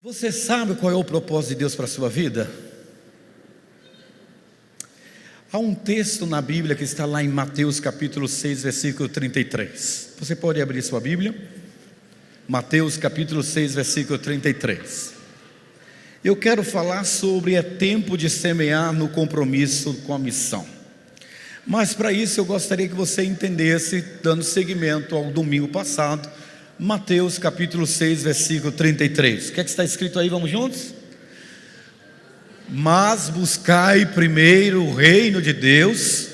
Você sabe qual é o propósito de Deus para a sua vida? Há um texto na Bíblia que está lá em Mateus capítulo 6, versículo 33. Você pode abrir sua Bíblia? Mateus capítulo 6, versículo 33. Eu quero falar sobre tempo de semear no compromisso com a missão. Mas para isso eu gostaria que você entendesse, dando seguimento ao domingo passado, Mateus capítulo 6, versículo 33. O que está escrito aí? Vamos juntos? Mas buscai primeiro o reino de Deus.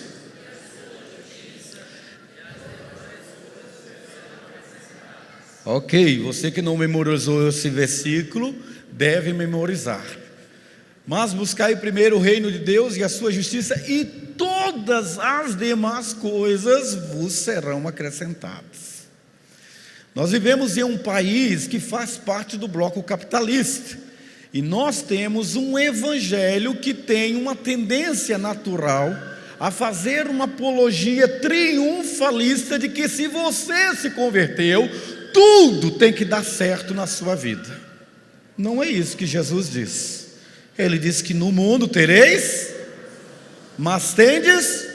Ok, você que não memorizou esse versículo, deve memorizar. Mas buscai primeiro o reino de Deus e a sua justiça, e todas as demais coisas vos serão acrescentadas. Nós vivemos em um país que faz parte do bloco capitalista, e nós temos um evangelho que tem uma tendência natural a fazer uma apologia triunfalista de que se você se converteu, tudo tem que dar certo na sua vida. Não é isso que Jesus diz. Ele diz que no mundo tereis, mas tendes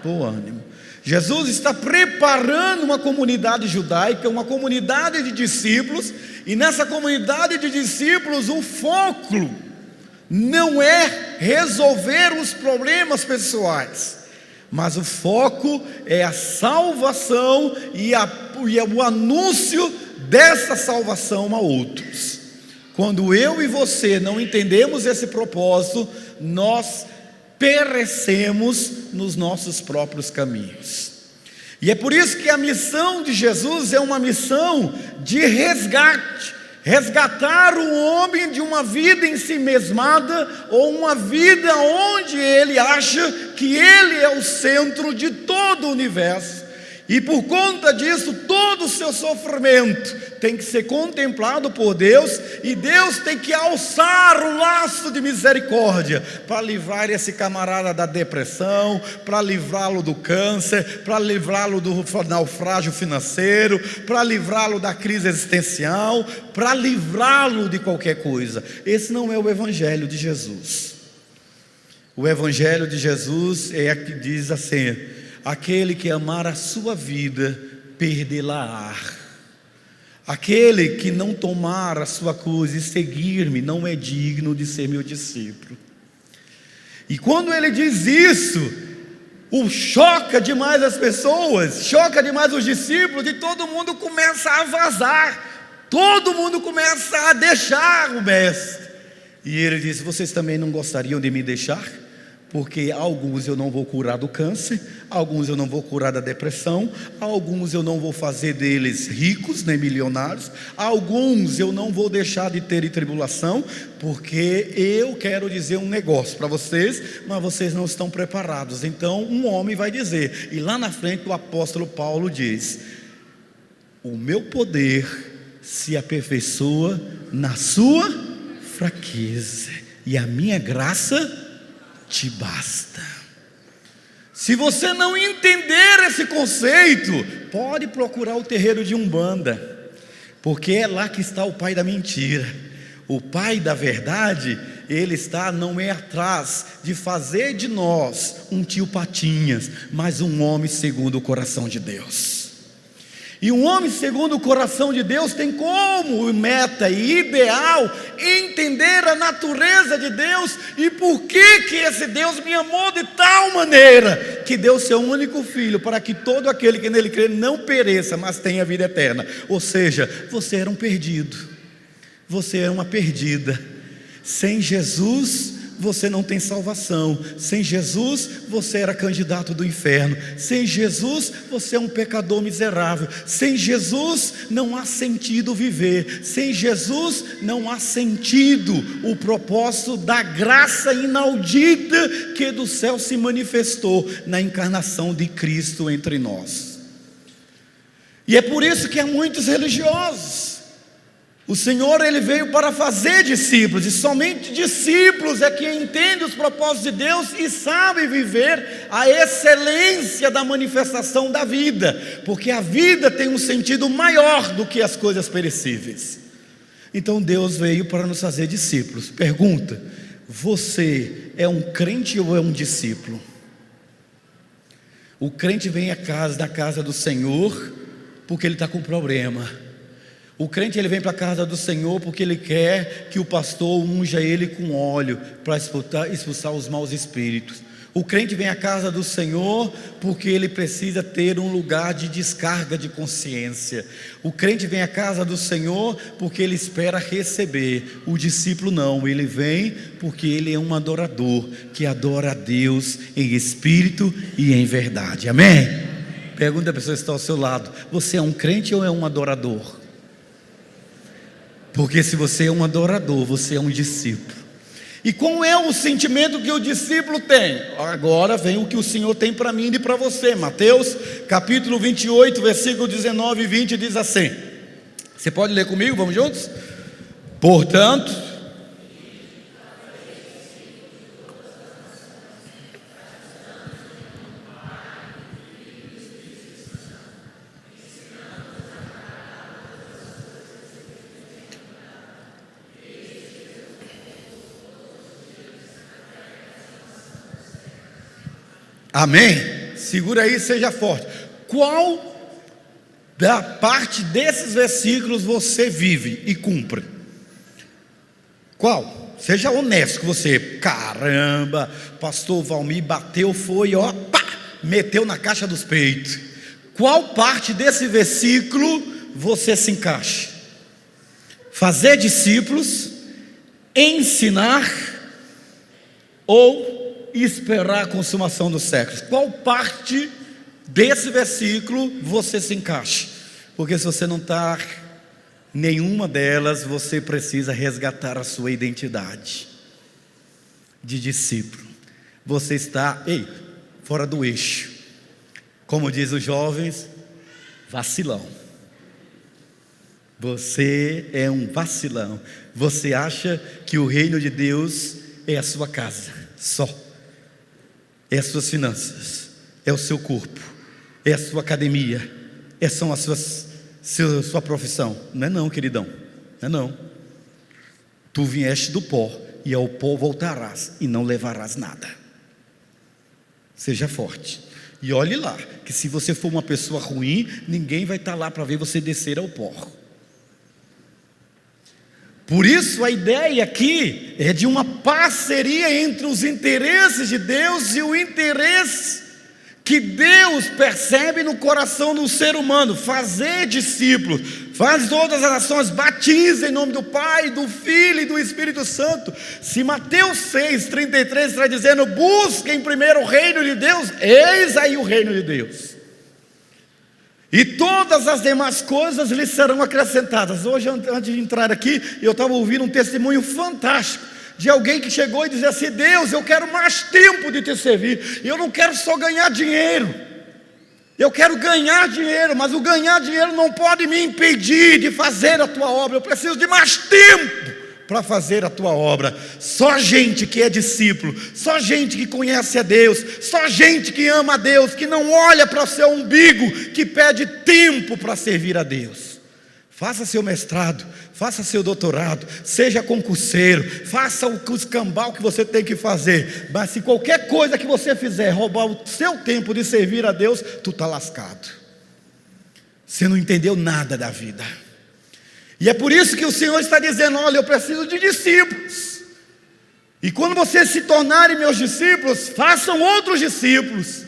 bom ânimo. Jesus está preparando uma comunidade judaica, uma comunidade de discípulos, e nessa comunidade de discípulos o foco não é resolver os problemas pessoais, mas o foco é a salvação e o anúncio dessa salvação a outros. Quando eu e você não entendemos esse propósito, nós perecemos nos nossos próprios caminhos. E é por isso que a missão de Jesus é uma missão de resgate, resgatar o homem de uma vida em si mesmada, ou uma vida onde ele acha que ele é o centro de todo o universo. E por conta disso, todo o seu sofrimento tem que ser contemplado por Deus, e Deus tem que alçar o laço de misericórdia para livrar esse camarada da depressão, para livrá-lo do câncer, para livrá-lo do naufrágio financeiro, para livrá-lo da crise existencial, para livrá-lo de qualquer coisa. Esse não é o evangelho de Jesus. O evangelho de Jesus é que diz assim: aquele que amar a sua vida, perdê-la-á. Aquele que não tomar a sua cruz e seguir-me, não é digno de ser meu discípulo. E quando ele diz isso, choca demais as pessoas, choca demais os discípulos, e todo mundo começa a vazar, todo mundo começa a deixar o mestre. E ele diz: vocês também não gostariam de me deixar? Porque alguns eu não vou curar do câncer, alguns eu não vou curar da depressão, alguns eu não vou fazer deles ricos nem milionários, alguns eu não vou deixar de ter tribulação, porque eu quero dizer um negócio para vocês, mas vocês não estão preparados. Então um homem vai dizer, e lá na frente o apóstolo Paulo diz: o meu poder se aperfeiçoa na sua fraqueza, e a minha graça te basta. Se você não entender esse conceito, pode procurar o terreiro de Umbanda, porque é lá que está o pai da mentira. O pai da verdade, ele não é atrás de fazer de nós um tio Patinhas, mas um homem segundo o coração de Deus. E um homem segundo o coração de Deus tem como meta e ideal entender a natureza de Deus, e por que esse Deus me amou de tal maneira que deu seu único filho, para que todo aquele que nele crê não pereça, mas tenha vida eterna. Ou seja, você era um perdido, você era uma perdida. Sem Jesus você não tem salvação. Sem Jesus você era candidato do inferno. Sem Jesus você é um pecador miserável. Sem Jesus não há sentido viver. Sem Jesus não há sentido o propósito da graça inaudita que do céu se manifestou na encarnação de Cristo entre nós. E é por isso que há muitos religiosos. O Senhor, ele veio para fazer discípulos, e somente discípulos é que entendem os propósitos de Deus e sabem viver a excelência da manifestação da vida, porque a vida tem um sentido maior do que as coisas perecíveis. Então Deus veio para nos fazer discípulos. Pergunta: você é um crente ou é um discípulo? O crente vem da casa do Senhor porque ele está com problema. O crente ele vem para a casa do Senhor porque ele quer que o pastor unja ele com óleo para expulsar os maus espíritos. O crente vem à casa do Senhor porque ele precisa ter um lugar de descarga de consciência. O crente vem à casa do Senhor porque ele espera receber. O discípulo não, ele vem porque ele é um adorador que adora a Deus em espírito e em verdade. Amém? Pergunta a pessoa que está ao seu lado: você é um crente ou é um adorador? Porque se você é um adorador, você é um discípulo. E qual é o sentimento que o discípulo tem? Agora vem o que o Senhor tem para mim e para você. Mateus capítulo 28, versículo 19 e 20 diz assim. Você pode ler comigo? Vamos juntos? Portanto, amém? Segura aí, seja forte. Qual da parte desses versículos você vive e cumpre? Qual? Seja honesto com você. Caramba, pastor Valmir bateu, foi, ó, pá, meteu na caixa dos peitos. Qual parte desse versículo você se encaixa? Fazer discípulos, ensinar ou esperar a consumação dos séculos? Qual parte desse versículo você se encaixa? Porque se você não está nenhuma delas, você precisa resgatar a sua identidade de discípulo. Você está fora do eixo. Como diz os jovens, vacilão. Você é um vacilão. Você acha que o reino de Deus é a sua casa só, é as suas finanças, é o seu corpo, é a sua academia, são as sua profissão. Não é não, queridão, não é não. Tu vieste do pó, e ao pó voltarás, e não levarás nada. Seja forte, e olhe lá, que se você for uma pessoa ruim, ninguém vai estar lá para ver você descer ao pó. Por isso a ideia aqui é de uma parceria entre os interesses de Deus e o interesse que Deus percebe no coração do ser humano. Fazer discípulos, faz todas as nações, batiza em nome do Pai, do Filho e do Espírito Santo. Se Mateus 6,33 está dizendo: busquem primeiro o reino de Deus, eis aí o reino de Deus, e todas as demais coisas lhes serão acrescentadas. Hoje, antes de entrar aqui, eu estava ouvindo um testemunho fantástico de alguém que chegou e dizia assim: Deus, eu quero mais tempo de te servir. Eu não quero só ganhar dinheiro. Eu quero ganhar dinheiro, mas o ganhar dinheiro não pode me impedir de fazer a tua obra. Eu preciso de mais tempo para fazer a tua obra. Só gente que é discípulo, só gente que conhece a Deus, só gente que ama a Deus, que não olha para o seu umbigo, que pede tempo para servir a Deus. Faça seu mestrado, faça seu doutorado, seja concurseiro, faça o escambau que você tem que fazer, mas se qualquer coisa que você fizer roubar o seu tempo de servir a Deus, tu está lascado. Você não entendeu nada da vida. E é por isso que o Senhor está dizendo: olha, eu preciso de discípulos. E quando vocês se tornarem meus discípulos, façam outros discípulos.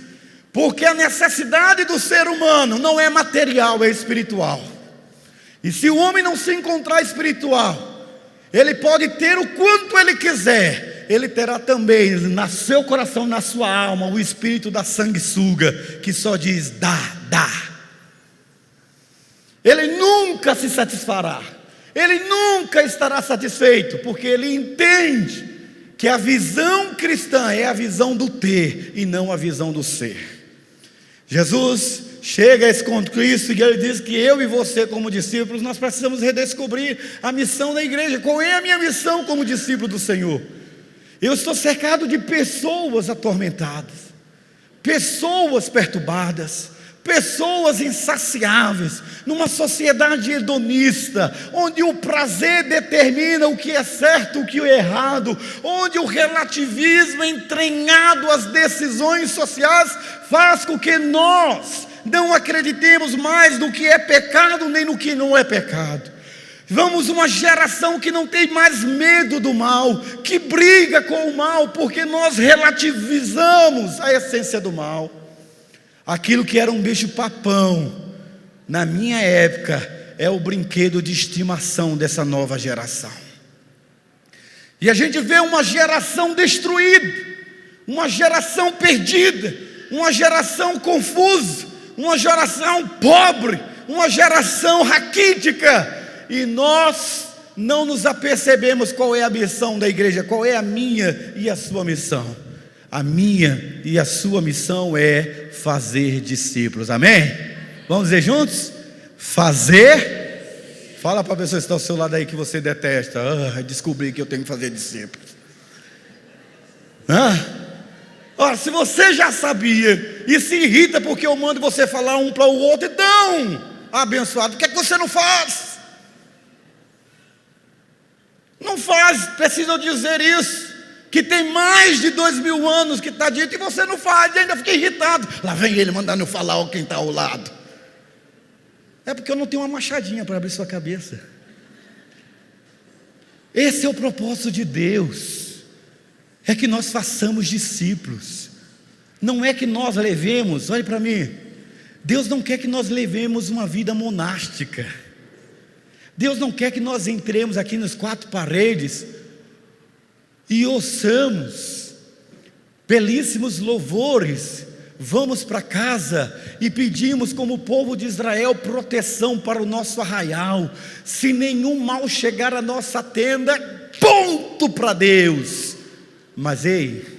Porque a necessidade do ser humano não é material, é espiritual. E se o homem não se encontrar espiritual, ele pode ter o quanto ele quiser, ele terá também no seu coração, na sua alma, o espírito da sanguessuga, que só diz: dá, dá. Ele nunca se satisfará, ele nunca estará satisfeito, porque ele entende que a visão cristã é a visão do ter e não a visão do ser. Jesus chega a esse Cristo e ele diz que eu e você, como discípulos, nós precisamos redescobrir a missão da igreja. Qual é a minha missão como discípulo do Senhor? Eu estou cercado de pessoas atormentadas, pessoas perturbadas, pessoas insaciáveis, numa sociedade hedonista, onde o prazer determina o que é certo, o que é errado, onde o relativismo entranhado às decisões sociais faz com que nós não acreditemos mais no que é pecado nem no que não é pecado. Vamos uma geração que não tem mais medo do mal, que briga com o mal, porque nós relativizamos a essência do mal. Aquilo que era um bicho-papão, na minha época, é o brinquedo de estimação dessa nova geração. E a gente vê uma geração destruída, uma geração perdida, uma geração confusa, uma geração pobre, uma geração raquítica, e nós não nos apercebemos qual é a missão da igreja, qual é a minha e a sua missão. A minha e a sua missão é fazer discípulos, amém? Vamos dizer juntos? Fazer. Fala para a pessoa que está ao seu lado aí que você detesta. Descobri que eu tenho que fazer discípulos. Ora, se você já sabia e se irrita porque eu mando você falar um para o outro, então, abençoado, por que você não faz? Não faz, precisa dizer isso. Que tem mais de 2000 anos que está dito e você não faz, e ainda fica irritado. Lá vem ele mandando eu falar quem está ao lado. É porque eu não tenho uma machadinha para abrir sua cabeça. Esse é o propósito de Deus, é que nós façamos discípulos. Não é que nós levemos, olhe para mim, Deus não quer que nós levemos uma vida monástica. Deus não quer que nós entremos aqui nas quatro paredes e ouçamos belíssimos louvores, vamos para casa e pedimos como povo de Israel proteção para o nosso arraial, se nenhum mal chegar à nossa tenda, ponto para Deus. Mas ei,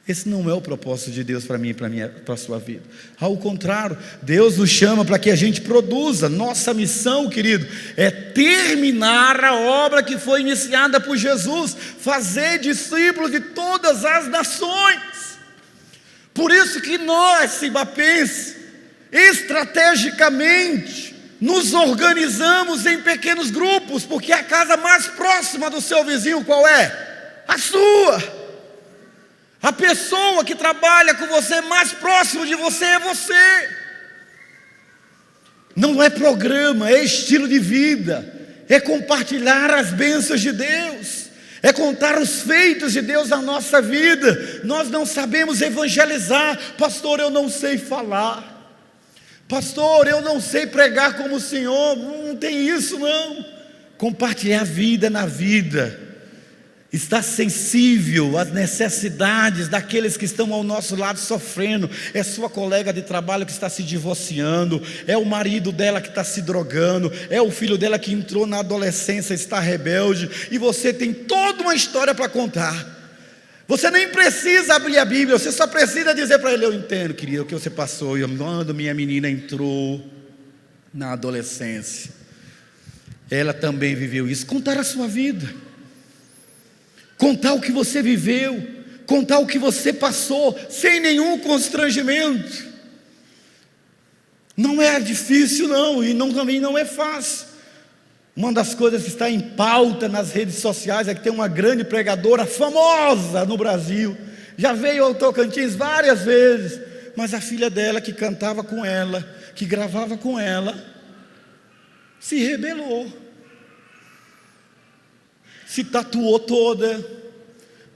esse não é o propósito de Deus para mim e para a sua vida. Ao contrário, Deus nos chama para que a gente produza. Nossa missão, querido, é terminar a obra que foi iniciada por Jesus, fazer discípulos de todas as nações. Por isso que nós, Cibapense, estrategicamente nos organizamos em pequenos grupos, porque a casa mais próxima do seu vizinho qual é? A sua. A pessoa que trabalha com você, mais próximo de você é você. Não é programa, é estilo de vida, é compartilhar as bênçãos de Deus, é contar os feitos de Deus na nossa vida. Nós não sabemos evangelizar. Pastor, eu não sei falar. Pastor, eu não sei pregar como o Senhor. Não tem isso não. Compartilhar a vida na vida, estar sensível às necessidades daqueles que estão ao nosso lado sofrendo. É sua colega de trabalho que está se divorciando, é o marido dela que está se drogando, é o filho dela que entrou na adolescência, está rebelde, e você tem toda uma história para contar. Você nem precisa abrir a Bíblia, você só precisa dizer para ele: eu entendo, querido, o que você passou. Quando minha menina entrou na adolescência, ela também viveu isso. Contar a sua vida, contar o que você viveu, contar o que você passou, sem nenhum constrangimento. Não é difícil não, e também não é fácil. Uma das coisas que está em pauta nas redes sociais é que tem uma grande pregadora famosa no Brasil, já veio ao Tocantins várias vezes, mas a filha dela que cantava com ela, que gravava com ela, se rebelou, se tatuou toda,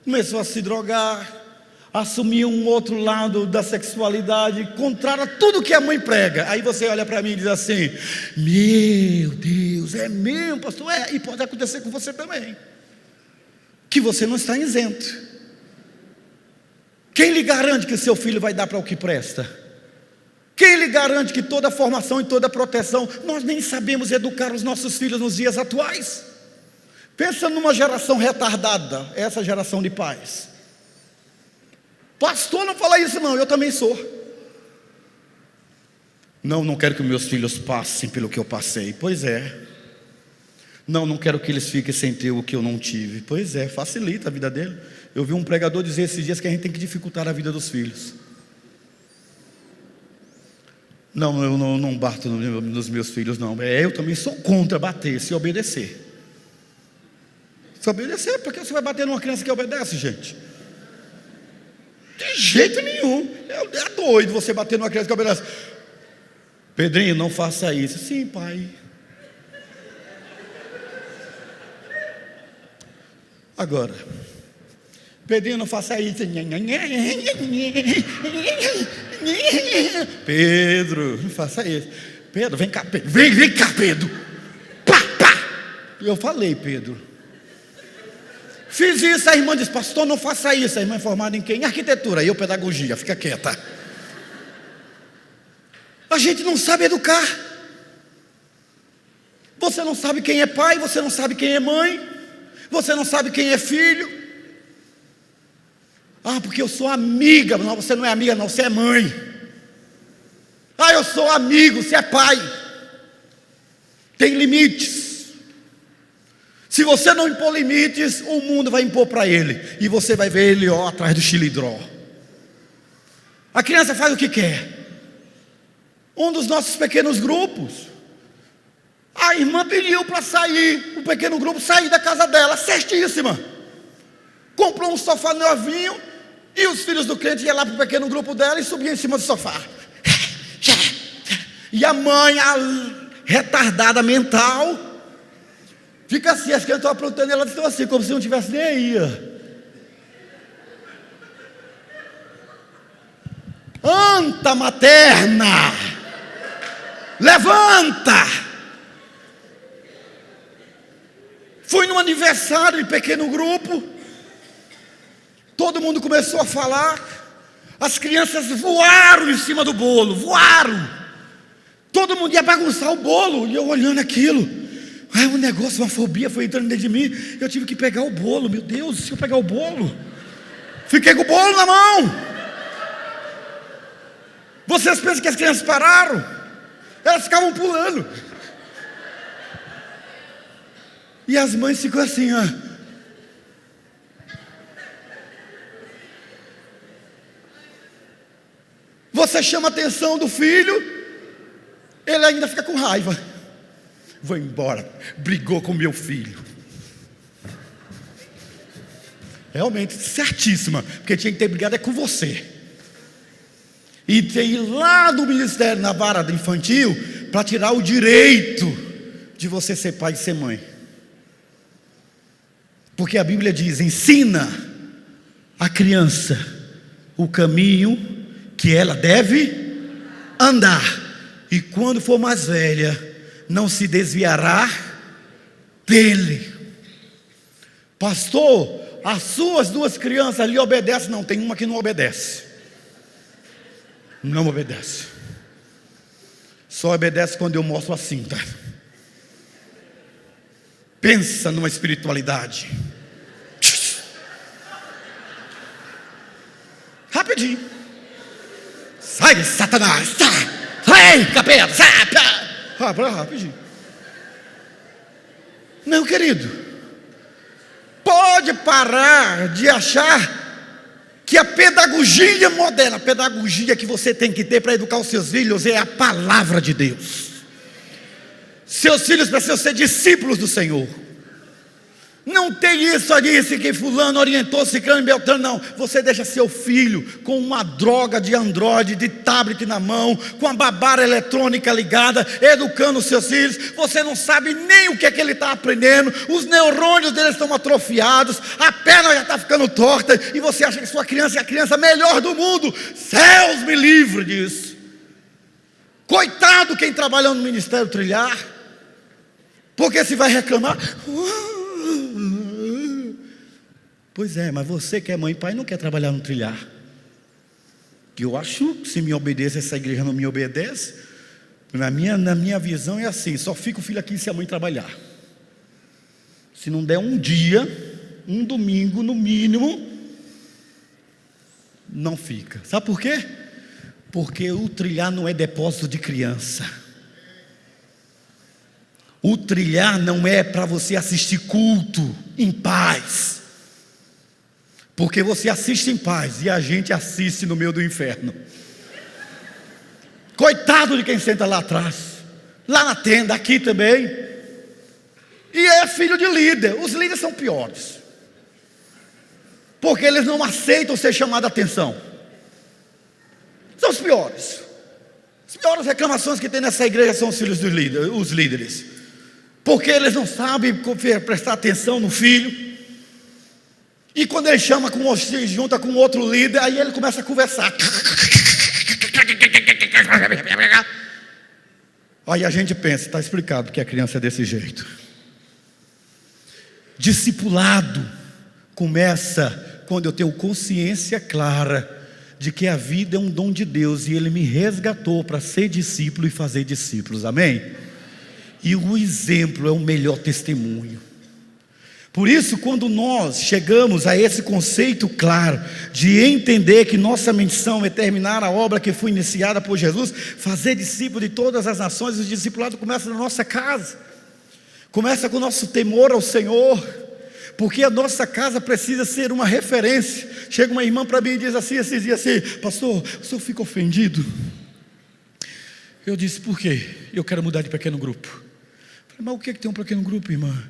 começou a se drogar, assumiu um outro lado da sexualidade, contrário a tudo que a mãe prega. Aí você olha para mim e diz assim: meu Deus, é mesmo, pastor? E pode acontecer com você também, que você não está isento. Quem lhe garante que seu filho vai dar para o que presta? Quem lhe garante que toda a formação e toda a proteção? Nós nem sabemos educar os nossos filhos nos dias atuais. Pensa numa geração retardada, essa geração de pais. Pastor, não fala isso não, eu também sou. Não quero que meus filhos passem pelo que eu passei. Pois é. Não quero que eles fiquem sem ter o que eu não tive. Pois é, facilita a vida dele. Eu vi um pregador dizer esses dias que a gente tem que dificultar a vida dos filhos. Não, eu não bato nos meus filhos, não. Eu também sou contra bater, se obedecer. Se obedecer, porque você vai bater numa criança que obedece, gente? De jeito nenhum. É doido você bater numa criança que obedece. Pedrinho, não faça isso. Sim, pai. Agora, Pedrinho, não faça isso. Pedro, não faça isso. Pedro, vem cá, Pedro. Vem cá, Pedro. Pá, pá. Eu falei, Pedro. Fiz isso, a irmã disse, pastor, não faça isso. A irmã é formada em quê? Em arquitetura, e eu pedagogia, fica quieta. A gente não sabe educar. Você não sabe quem é pai, você não sabe quem é mãe, você não sabe quem é filho. Ah, porque eu sou amiga. Não, você não é amiga, não, você é mãe. Ah, eu sou amigo, você é pai. Tem limites. Se você não impor limites, o mundo vai impor para ele. E você vai ver ele atrás do xilindró. A criança faz o que quer. Um dos nossos pequenos grupos, a irmã pediu para sair, o pequeno grupo sair da casa dela, certíssima. Comprou um sofá novinho, e os filhos do crente iam lá para o pequeno grupo dela e subiam em cima do sofá. E a mãe, a retardada mental, fica assim, as crianças estão aprontando, elas estão assim, como se não tivesse nem aí. Anta materna, levanta. Fui num aniversário de pequeno grupo, todo mundo começou a falar, as crianças voaram em cima do bolo, voaram. Todo mundo ia bagunçar o bolo, e eu olhando aquilo. Um negócio, uma fobia foi entrando dentro de mim. Eu tive que pegar o bolo, meu Deus, se eu pegar o bolo, fiquei com o bolo na mão. Vocês pensam que as crianças pararam? Elas ficavam pulando. E as mães ficam assim, ó. Você chama a atenção do filho, ele ainda fica com raiva. Vou embora, brigou com meu filho. Realmente, certíssima, porque tinha que ter brigado com você. E tem ir lá do ministério, na vara do infantil, para tirar o direito de você ser pai e ser mãe. Porque a Bíblia diz, ensina a criança o caminho que ela deve andar, e quando for mais velha, não se desviará dele. Pastor, as suas duas crianças ali obedecem? Não, tem uma que não obedece. Não obedece. Só obedece quando eu mostro a cinta. Pensa numa espiritualidade. Rapidinho. Sai, Satanás. Sai, capeta. Sai. Rapidinho. Não, querido. Pode parar de achar que a pedagogia moderna, a pedagogia que você tem que ter para educar os seus filhos é a palavra de Deus. Seus filhos precisam ser discípulos do Senhor. Não tem isso ali, que fulano orientou, ciclano e beltrano, não. Você deixa seu filho com uma droga de Android, de tablet na mão, com a babara eletrônica ligada, educando os seus filhos. Você não sabe nem o que é que ele está aprendendo. Os neurônios dele estão atrofiados, a perna já está ficando torta, e você acha que sua criança é a criança melhor do mundo. Céus me livre disso. Coitado quem trabalha no Ministério Trilhar, porque se vai reclamar. Pois é, mas você que é mãe e pai não quer trabalhar no Trilhar. Que eu acho que se me obedece, essa igreja não me obedece. Na minha visão é assim, só fica o filho aqui se a mãe trabalhar. Se não der um dia, um domingo no mínimo, não fica. Sabe por quê? Porque o Trilhar não é depósito de criança. O Trilhar não é para você assistir culto em paz. Porque você assiste em paz e a gente assiste no meio do inferno. Coitado de quem senta lá atrás, lá na tenda, aqui também. E é filho de líder. Os líderes são piores, porque eles não aceitam ser chamados a atenção. São os piores. As piores reclamações que tem nessa igreja são os filhos dos líderes, os líderes, porque eles não sabem prestar atenção no filho. E quando ele chama se junta com outro líder, aí ele começa a conversar. Aí a gente pensa, está explicado porque a criança é desse jeito. Discipulado começa quando eu tenho consciência clara de que a vida é um dom de Deus e Ele me resgatou para ser discípulo e fazer discípulos, amém? E o exemplo é o melhor testemunho. Por isso, quando nós chegamos a esse conceito claro de entender que nossa missão é terminar a obra que foi iniciada por Jesus, fazer discípulo de todas as nações, o discipulado começa na nossa casa, começa com o nosso temor ao Senhor, porque a nossa casa precisa ser uma referência. Chega uma irmã para mim e diz assim, esses dias assim: pastor, o senhor fica ofendido? Eu disse: por quê? Eu quero mudar de pequeno grupo. Falei: mas o que tem um pequeno grupo, irmã?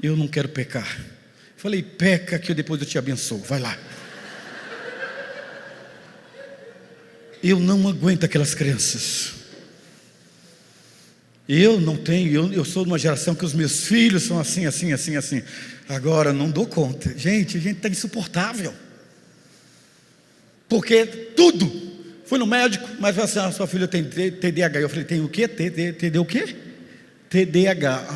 Eu não quero pecar. Falei: peca que depois eu te abençoo, vai lá. Eu não aguento aquelas crianças. Eu não tenho, eu sou de uma geração que os meus filhos são assim. Agora não dou conta. Gente, a gente está insuportável. Porque tudo. Fui no médico, mas assim: ah, sua filha tem TDAH. Eu falei: tem o quê? TD o quê? TDAH.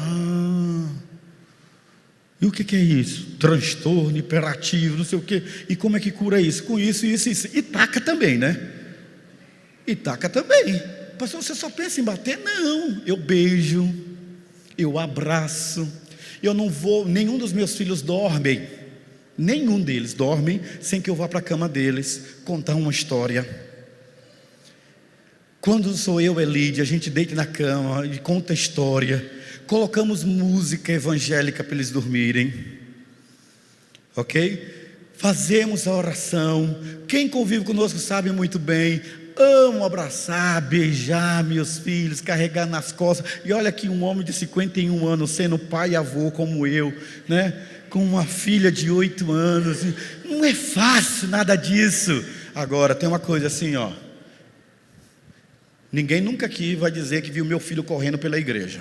E o que é isso? Transtorno hiperativo, não sei o quê. E como é que cura isso? Com isso, isso. E taca também, né? E taca também. Pastor, você só pensa em bater? Não, eu beijo, eu abraço. Eu não vou, nenhum dos meus filhos dormem, nenhum deles dormem sem que eu vá para a cama deles contar uma história. Quando sou eu e Lídia, a gente deita na cama e conta história. Colocamos música evangélica para eles dormirem, ok? Fazemos a oração. Quem convive conosco sabe muito bem. Amo abraçar, beijar meus filhos, carregar nas costas. E olha aqui, um homem de 51 anos, sendo pai e avô como eu, né? Com uma filha de 8 anos. Não é fácil nada disso. Agora, tem uma coisa assim, ó. Ninguém nunca aqui vai dizer que viu meu filho correndo pela igreja.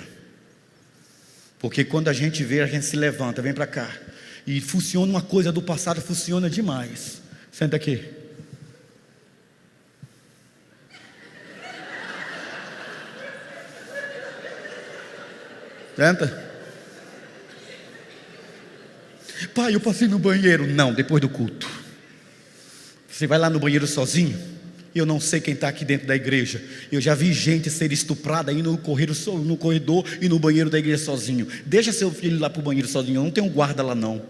Porque quando a gente vê, a gente se levanta, vem para cá. E funciona uma coisa do passado, funciona demais. Senta aqui. Senta. Pai, eu passei no banheiro. Não, depois do culto. Você vai lá no banheiro sozinho? Eu não sei quem está aqui dentro da igreja. Eu já vi gente ser estuprada aí no corredor e no banheiro da igreja sozinho. Deixa seu filho lá para o banheiro sozinho. Não tem um guarda lá não.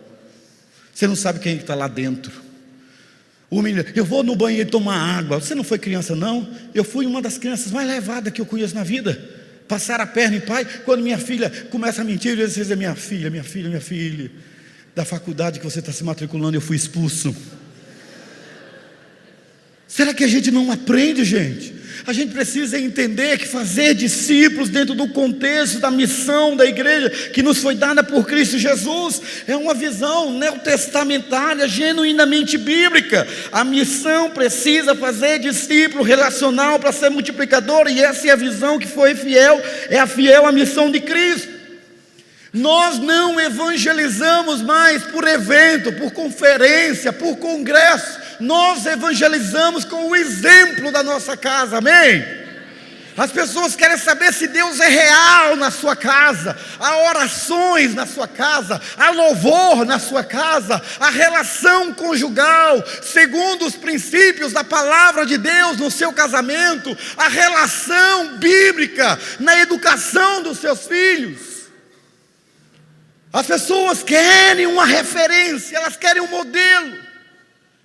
Você não sabe quem está lá dentro. O menino: eu vou no banheiro tomar água. Você não foi criança não? Eu fui uma das crianças mais levadas que eu conheço na vida. Passar a perna em pai. Quando minha filha começa a mentir, eu digo: minha filha, da faculdade que você está se matriculando, eu fui expulso. Será que a gente não aprende, gente? A gente precisa entender que fazer discípulos dentro do contexto da missão da igreja que nos foi dada por Cristo Jesus é uma visão neotestamentária, genuinamente bíblica. A missão precisa fazer discípulo relacional para ser multiplicador, e essa é a visão que foi fiel, é a fiel à missão de Cristo. Nós não evangelizamos mais por evento, por conferência, por congresso. Nós evangelizamos com o exemplo da nossa casa, amém? As pessoas querem saber se Deus é real na sua casa. Há orações na sua casa, há louvor na sua casa, a relação conjugal, segundo os princípios da palavra de Deus no seu casamento, a relação bíblica na educação dos seus filhos. As pessoas querem uma referência, elas querem um modelo.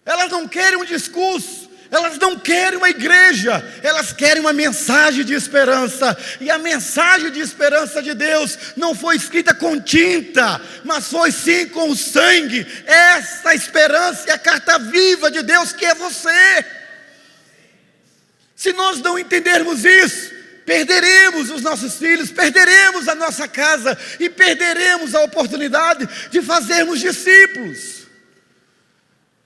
Elas não querem um discurso, elas não querem uma igreja, elas querem uma mensagem de esperança. E a mensagem de esperança de Deus não foi escrita com tinta, mas foi sim com o sangue. Essa esperança é a carta viva de Deus, que é você. Se nós não entendermos isso, perderemos os nossos filhos, perderemos a nossa casa e perderemos a oportunidade de fazermos discípulos.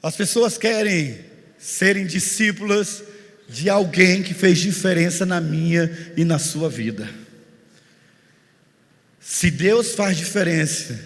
As pessoas querem serem discípulas de alguém que fez diferença na minha e na sua vida. Se Deus faz diferença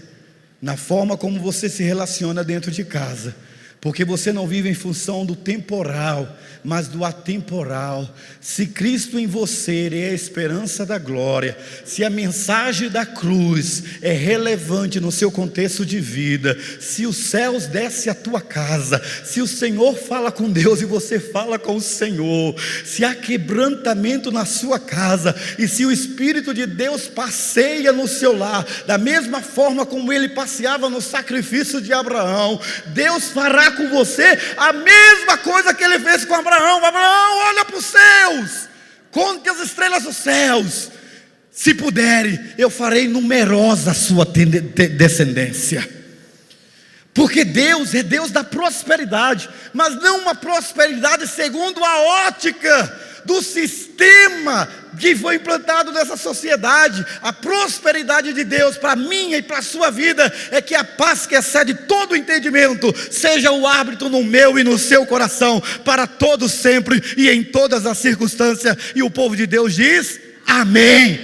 na forma como você se relaciona dentro de casa, porque você não vive em função do temporal, mas do atemporal. Se Cristo em você é a esperança da glória, se a mensagem da cruz é relevante no seu contexto de vida, se os céus descem à tua casa, se o Senhor fala com Deus e você fala com o Senhor, se há quebrantamento na sua casa, e se o Espírito de Deus passeia no seu lar, da mesma forma como ele passeava no sacrifício de Abraão, Deus fará com você a mesma coisa que ele fez com Abraão. Abraão, olha para os céus, conte as estrelas dos céus, se puderem, eu farei numerosa a sua descendência. Porque Deus é Deus da prosperidade, mas não uma prosperidade segundo a ótica do sistema que foi implantado nessa sociedade. A prosperidade de Deus para minha e para a sua vida é que a paz que excede todo o entendimento seja o árbitro no meu e no seu coração, para todos sempre e em todas as circunstâncias. E o povo de Deus diz amém.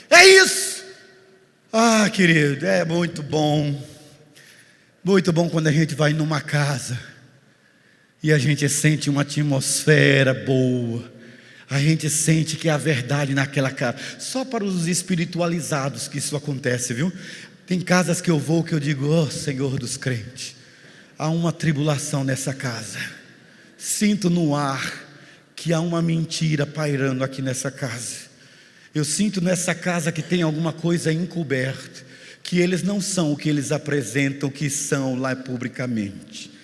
É isso. Ah, querido, é muito bom quando a gente vai numa casa e a gente sente uma atmosfera boa, a gente sente que é a verdade naquela casa. Só para os espiritualizados que isso acontece, viu? Tem casas que eu vou que eu digo, oh Senhor dos crentes, há uma tribulação nessa casa. Sinto no ar que há uma mentira pairando aqui nessa casa. Eu sinto nessa casa que tem alguma coisa encoberta, que eles não são o que eles apresentam que são lá publicamente.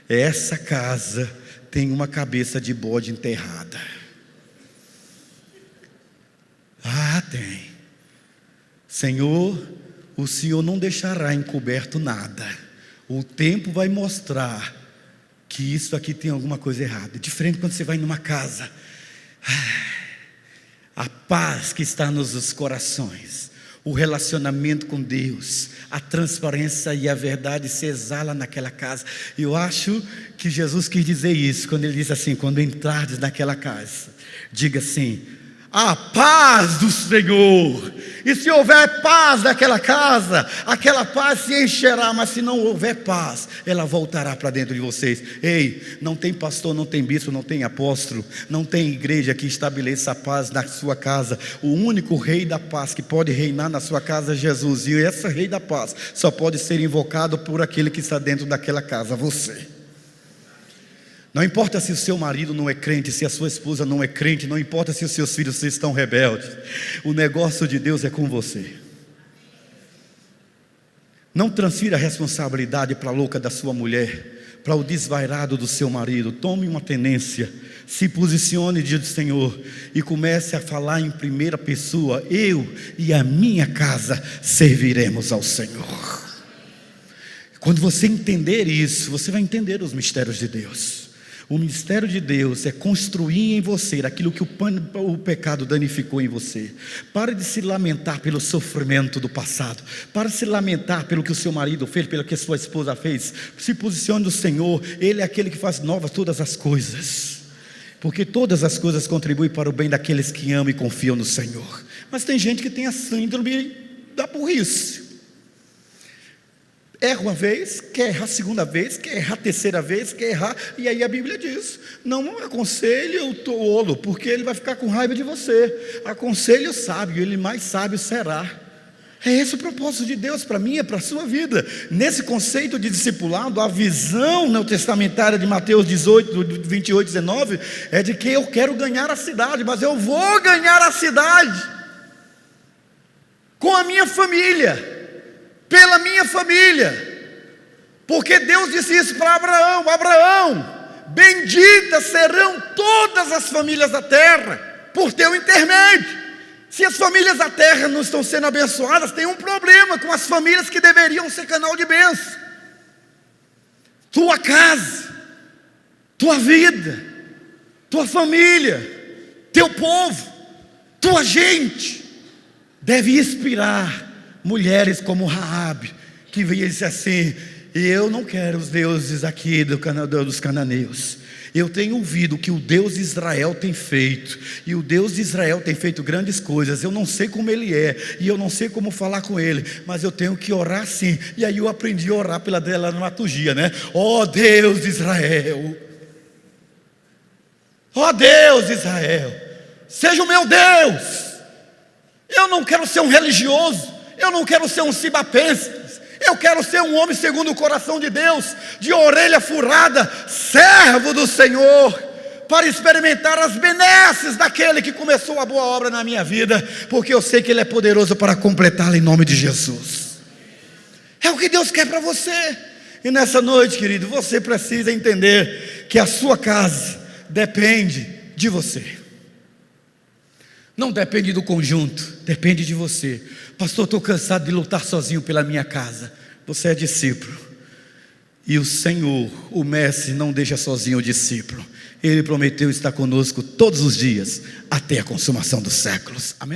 Essa casa tem uma cabeça de bode enterrada. Ah, tem. Senhor, o Senhor não deixará encoberto nada. O tempo vai mostrar que isso aqui tem alguma coisa errada. Diferente quando você vai numa casa. A paz que está nos corações, o relacionamento com Deus, a transparência e a verdade se exala naquela casa. Eu acho que Jesus quis dizer isso quando ele disse assim: quando entrardes naquela casa, diga assim: a paz do Senhor. E se houver paz naquela casa, aquela paz se encherá. Mas se não houver paz, ela voltará para dentro de vocês. Ei, não tem pastor, não tem bispo, não tem apóstolo, não tem igreja que estabeleça a paz na sua casa. O único rei da paz que pode reinar na sua casa é Jesus. E esse rei da paz só pode ser invocado por aquele que está dentro daquela casa, você. Não importa se o seu marido não é crente, se a sua esposa não é crente, não importa se os seus filhos estão rebeldes, o negócio de Deus é com você. Não transfira a responsabilidade para a louca da sua mulher, para o desvairado do seu marido. Tome uma tenência, se posicione diante do Senhor e comece a falar em primeira pessoa: eu e a minha casa serviremos ao Senhor. Quando você entender isso, você vai entender os mistérios de Deus. O mistério de Deus é construir em você aquilo que o pecado danificou em você. Pare de se lamentar pelo sofrimento do passado. Pare de se lamentar pelo que o seu marido fez, pelo que a sua esposa fez. Se posicione no Senhor. Ele é aquele que faz novas todas as coisas. Porque todas as coisas contribuem para o bem daqueles que amam e confiam no Senhor. Mas tem gente que tem a síndrome da burrice. Erra uma vez, quer errar a segunda vez, quer errar a terceira vez, quer errar. E aí a Bíblia diz: não aconselhe o tolo, porque ele vai ficar com raiva de você. Aconselhe o sábio, ele mais sábio será. É esse o propósito de Deus para mim, é para a sua vida. Nesse conceito de discipulado, a visão neotestamentária de Mateus 18, 28, 19 é de que eu quero ganhar a cidade, mas eu vou ganhar a cidade com a minha família, pela minha família, porque Deus disse isso para Abraão: Abraão, benditas serão todas as famílias da terra por teu intermédio. Se as famílias da terra não estão sendo abençoadas, tem um problema com as famílias que deveriam ser canal de bênção. Tua casa, tua vida, tua família, teu povo, tua gente, deve inspirar mulheres como Raabe, que veio e disse assim: eu não quero os deuses aqui dos cananeus. Eu tenho ouvido o que o Deus de Israel tem feito, e o Deus de Israel tem feito grandes coisas. Eu não sei como Ele é, e eu não sei como falar com Ele, mas eu tenho que orar sim. E aí eu aprendi a orar pela dramaturgia, né? Ó Deus de Israel, ó Deus de Israel, seja o meu Deus. Eu não quero ser um religioso, eu não quero ser um cibapense, eu quero ser um homem segundo o coração de Deus, de orelha furada, servo do Senhor, para experimentar as benesses daquele que começou a boa obra na minha vida, porque eu sei que Ele é poderoso para completá-la em nome de Jesus. É o que Deus quer para você. E nessa noite, querido, você precisa entender que a sua casa depende de você. Não depende do conjunto, depende de você. Pastor, estou cansado de lutar sozinho pela minha casa. Você é discípulo, e o Senhor, o Mestre, não deixa sozinho o discípulo. Ele prometeu estar conosco todos os dias, até a consumação dos séculos. Amém?